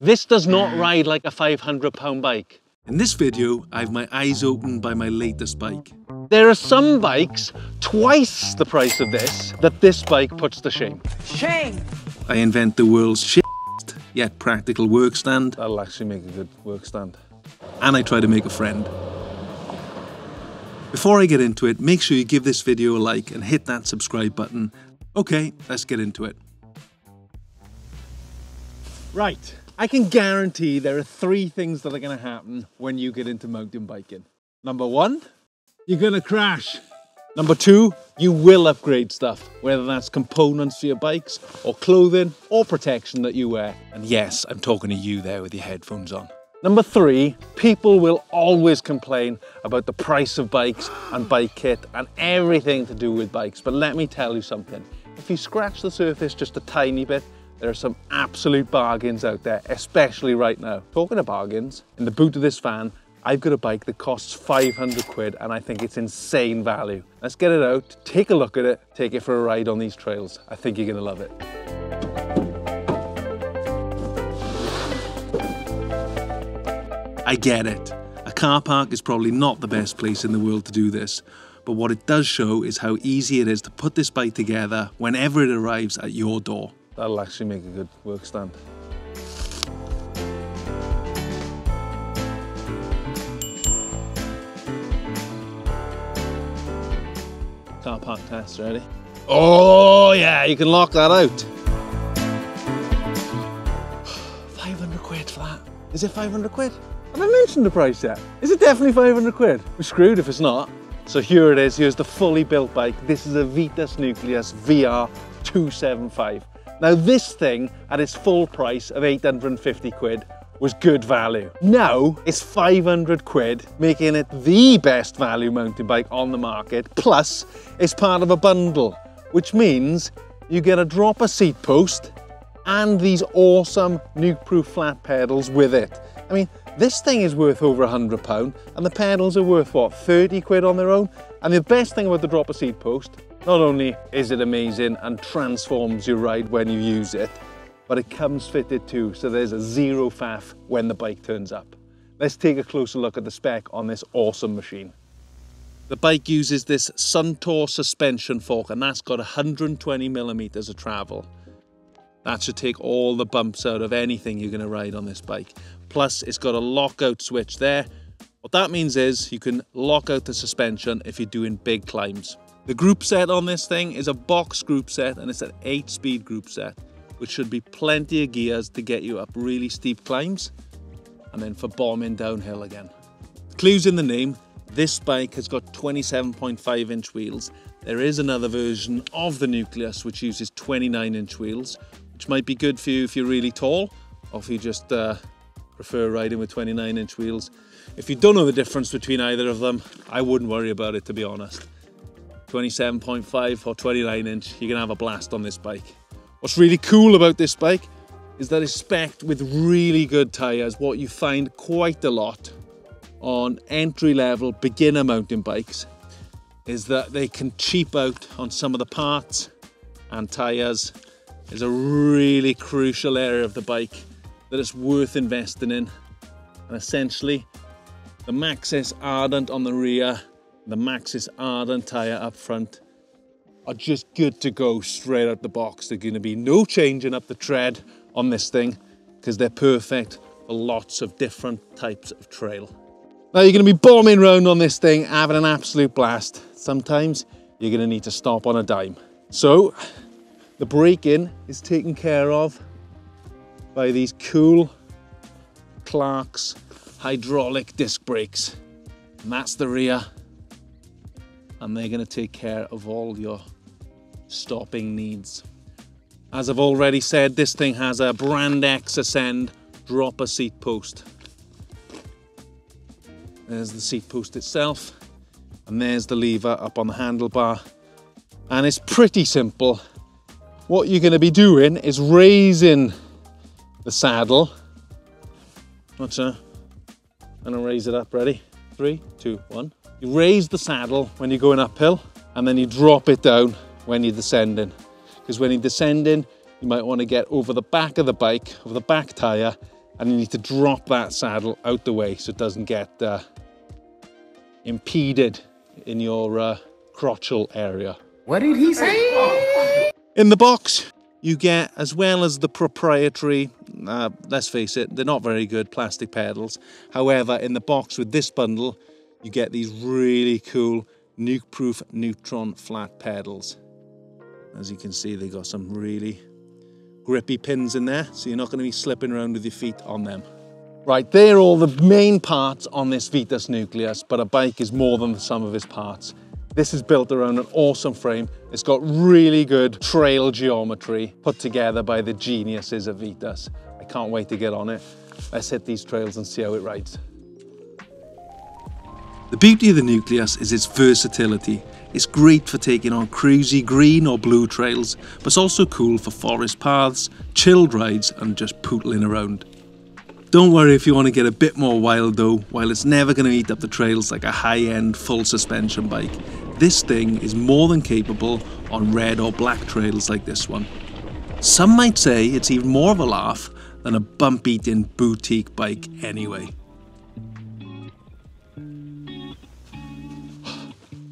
This does not ride like a £500 bike. In this video, I have my eyes opened by my latest bike. There are some bikes twice the price of this that this bike puts to shame. Shame! I invent the world's shit yet practical work stand. That'll actually make a good work stand. And I try to make a friend. Before I get into it, make sure you give this video a like and hit that subscribe button. Okay, let's get into it. Right, I can guarantee there are three things that are going to happen when you get into mountain biking. Number one, you're going to crash. Number two, you will upgrade stuff, whether that's components for your bikes or clothing or protection that you wear. And yes, I'm talking to you there with your headphones on. Number three, people will always complain about the price of bikes and bike kit and everything to do with bikes. But let me tell you something. If you scratch the surface just a tiny bit, there are some absolute bargains out there, especially right now. Talking of bargains, in the boot of this van, I've got a bike that costs 500 quid and I think it's insane value. Let's get it out, take a look at it, take it for a ride on these trails. I think you're gonna love it. I get it. A car park is probably not the best place in the world to do this, but what it does show is how easy it is to put this bike together whenever it arrives at your door. That'll actually make a good work stand. Car park test, ready? Oh yeah, you can lock that out. 500 quid for that. Is it 500 quid? Have I mentioned the price yet? Is it definitely 500 quid? We're screwed if it's not. So here it is, here's the fully built bike. This is a Vitus Nucleus VR 275. Now this thing, at its full price of 850 quid, was good value. Now it's 500 quid, making it the best value mountain bike on the market. Plus, it's part of a bundle, which means you get a dropper seat post and these awesome Nukeproof flat pedals with it. I mean, this thing is worth over £100 and the pedals are worth what, 30 quid on their own? And the best thing about the dropper seat post, not only is it amazing and transforms your ride when you use it, but it comes fitted too, so there's a zero faff when the bike turns up. Let's take a closer look at the spec on this awesome machine. The bike uses this Suntour suspension fork and that's got 120 millimeters of travel. That should take all the bumps out of anything you're going to ride on this bike. Plus, it's got a lockout switch there. What that means is you can lock out the suspension if you're doing big climbs. The group set on this thing is a box group set and it's an 8-speed group set, which should be plenty of gears to get you up really steep climbs and then for bombing downhill again. The clue's in the name. This bike has got 27.5-inch wheels. There is another version of the Nucleus which uses 29-inch wheels, which might be good for you if you're really tall or if you just prefer riding with 29-inch wheels. If you don't know the difference between either of them, I wouldn't worry about it, to be honest. 27.5 or 29-inch, you can have a blast on this bike. What's really cool about this bike is that it's spec'd with really good tyres. What you find quite a lot on entry-level beginner mountain bikes is that they can cheap out on some of the parts and tyres. Is a really crucial area of the bike that it's worth investing in. And essentially, the Maxxis Ardent on the rear, the Maxxis Ardent tyre up front are just good to go straight out the box. There's going to be no changing up the tread on this thing because they're perfect for lots of different types of trail. Now you're going to be bombing around on this thing, having an absolute blast. Sometimes you're going to need to stop on a dime. So the braking is taken care of by these cool Clark's hydraulic disc brakes. And that's the rear. And they're going to take care of all your stopping needs. As I've already said, this thing has a Brand X Ascend dropper seat post. There's the seat post itself, and there's the lever up on the handlebar. And it's pretty simple. What you're going to be doing is raising the saddle. Watch that. I'm going to raise it up, ready? 3, 2, 1. You raise the saddle when you're going uphill, and then you drop it down when you're descending. Because when you're descending, you might want to get over the back of the bike, over the back tyre, and you need to drop that saddle out the way so it doesn't get impeded in your crotchal area. What did he say? In the box, you get, as well as the proprietary, let's face it, they're not very good plastic pedals. However, in the box with this bundle, you get these really cool Nukeproof Neutron flat pedals. As you can see, they got some really grippy pins in there, so you're not going to be slipping around with your feet on them. Right, they're all the main parts on this Vitus Nucleus, but a bike is more than the sum of its parts. This is built around an awesome frame. It's got really good trail geometry put together by the geniuses of Vitus. I can't wait to get on it. Let's hit these trails and see how it rides. The beauty of the Nucleus is its versatility. It's great for taking on cruisy green or blue trails, but it's also cool for forest paths, chilled rides and just pootling around. Don't worry if you want to get a bit more wild though, while it's never going to eat up the trails like a high-end full suspension bike. This thing is more than capable on red or black trails like this one. Some might say it's even more of a laugh than a bump-eating boutique bike anyway.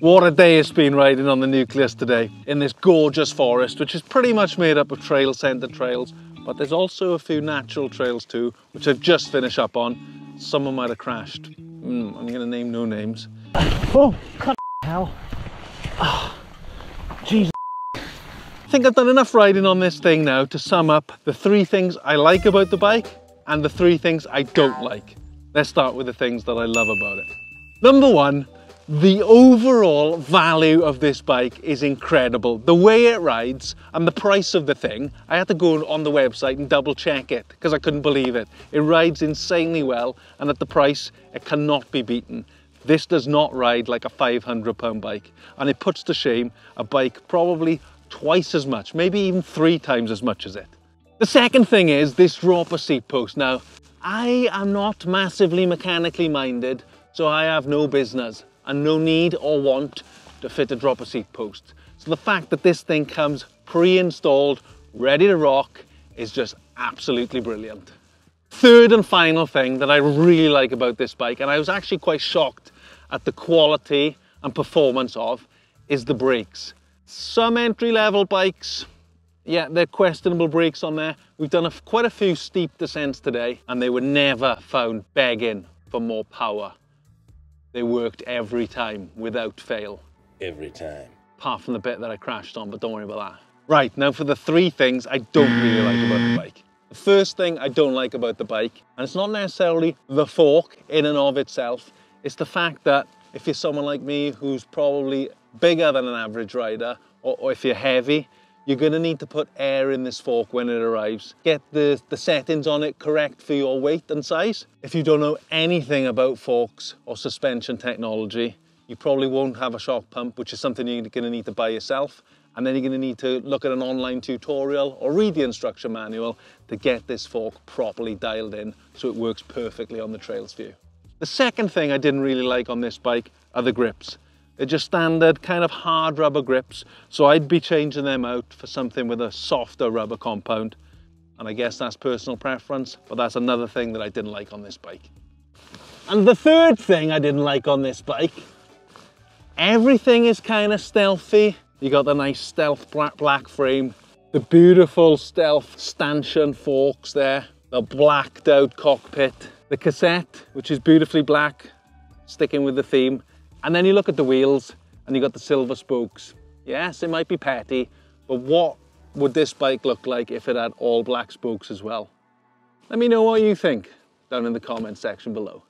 What a day it's been riding on the Nucleus today in this gorgeous forest, which is pretty much made up of trail-centered trails, but there's also a few natural trails too, which I've just finished up on. Someone might have crashed. I'm going to name no names. Oh, cut hell. Oh, Jesus. I think I've done enough riding on this thing now to sum up the 3 things I like about the bike and the 3 things I don't like. Let's start with the things that I love about it. Number 1, the overall value of this bike is incredible. The way it rides and the price of the thing, I had to go on the website and double check it because I couldn't believe it. It rides insanely well, and at the price, it cannot be beaten. This does not ride like a £500 bike, and it puts to shame a bike probably twice as much, maybe even 3 times as much as it. The second thing is this dropper seat post. Now, I am not massively mechanically minded, so I have no business and no need or want to fit a dropper seat post. So the fact that this thing comes pre-installed, ready to rock, is just absolutely brilliant. Third and final thing that I really like about this bike, and I was actually quite shocked at the quality and performance of, is the brakes. Some entry-level bikes, yeah, they're questionable brakes on there. We've done quite a few steep descents today, and they were never found begging for more power. They worked every time, without fail. Every time. Apart from the bit that I crashed on, but don't worry about that. Right, now for the 3 things I don't really like about the bike. The first thing I don't like about the bike, and it's not necessarily the fork in and of itself, it's the fact that if you're someone like me who's probably bigger than an average rider, or if you're heavy, you're going to need to put air in this fork when it arrives. Get the settings on it correct for your weight and size. If you don't know anything about forks or suspension technology, you probably won't have a shock pump, which is something you're going to need to buy yourself. And then you're going to need to look at an online tutorial or read the instruction manual to get this fork properly dialed in so it works perfectly on the trails for you. The second thing I didn't really like on this bike are the grips. They're just standard kind of hard rubber grips, so I'd be changing them out for something with a softer rubber compound. And I guess that's personal preference, but that's another thing that I didn't like on this bike. And the third thing I didn't like on this bike, everything is kind of stealthy. You got the nice stealth black frame, the beautiful stealth stanchion forks there, the blacked out cockpit, the cassette, which is beautifully black, sticking with the theme. And then you look at the wheels and you got the silver spokes. Yes, it might be petty, but what would this bike look like if it had all black spokes as well? Let me know what you think down in the comment section below.